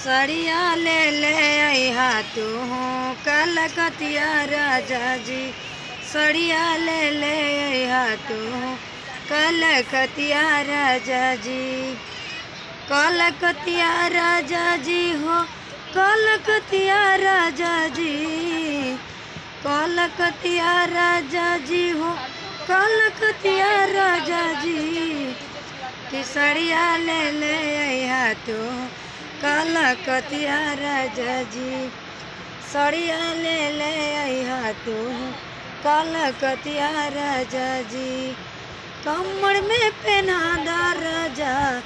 सड़िया ले ले अहा तू कलकतिया राजा जी। सड़िया ले ले अहा तू कलकतिया राजा जी। कलकतिया राजा जी हो कलकतिया राजा जी। कलकतिया राजा जी हो कलकतिया राजा जी। कि सड़िया ले ले अहा तू कलकतिया राजा जी। सड़िया ले ले अहा तू कलकतिया राजा जी। कमर में पहनादा राजा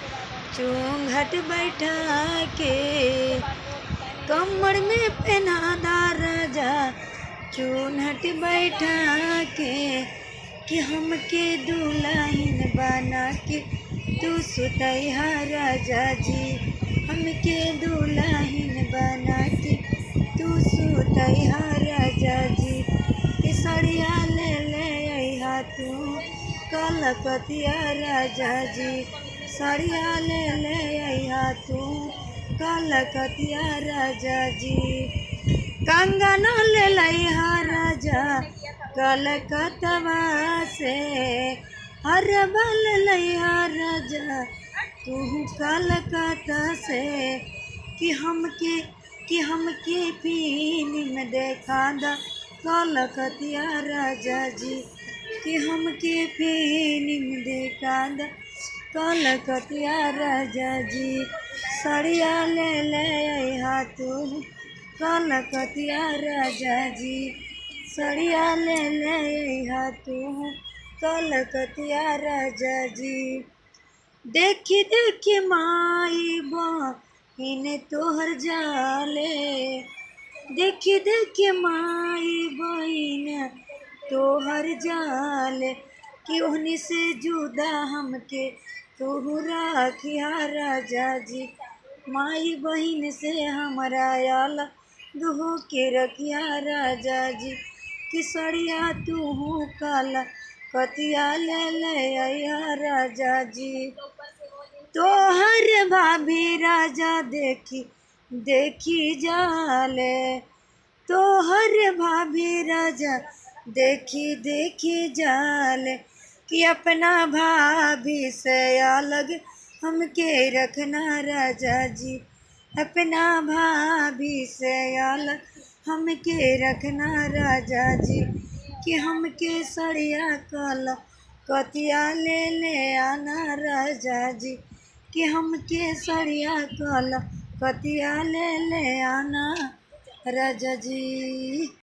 चुंघट बैठा के। कमर में पहनादा राजा चुंघट बैठा के। कि हमके दुल्हन बना के तू सुतैहा राजा जी। हमके दुल्हन बना के तू सुतैहा राजा जी। कि सड़िया ले ले अहा तू कलकतिया राजा जी। सड़िया ले ले अहा तू कलकतिया राजा जी। कंगन ले लइहा राजा कलकतवा से। हरबल लइहा राजा तू कलकत्ता से। कि हमके फिल्म देखा दा कलकतिया राजा जी। कि हमके फिल्म देखा दा कलकतिया राजा जी। सड़िया ले ले अहा तू कलकतिया राजा जी। सड़िया ले ले अहा तू कलकतिया राजा जी। देखी देखी माई बहिन तोहर जाले। देखी देखी माई बहिन तोहर जाले। कि ओहनी से जुदा हमके तू राखिया राजा जी। माई बहिन से हमरा अलग हो के रखिया राजा जी। कि सड़िया तू कलकतिया ले ले अहा राजा जी। तोहर भाभी राजा देखी देखी जाले। तोहर भाभी राजा देखी देखी जाले। कि अपना भाभी से अलग हमके रखना राजा जी। अपना भाभी से अलग हमके रखना राजा जी। कि हमके सड़िया कलकतिया ले ले आना राजा जी। कि हमके सड़िया कलकतिया ले ले आना राजा जी।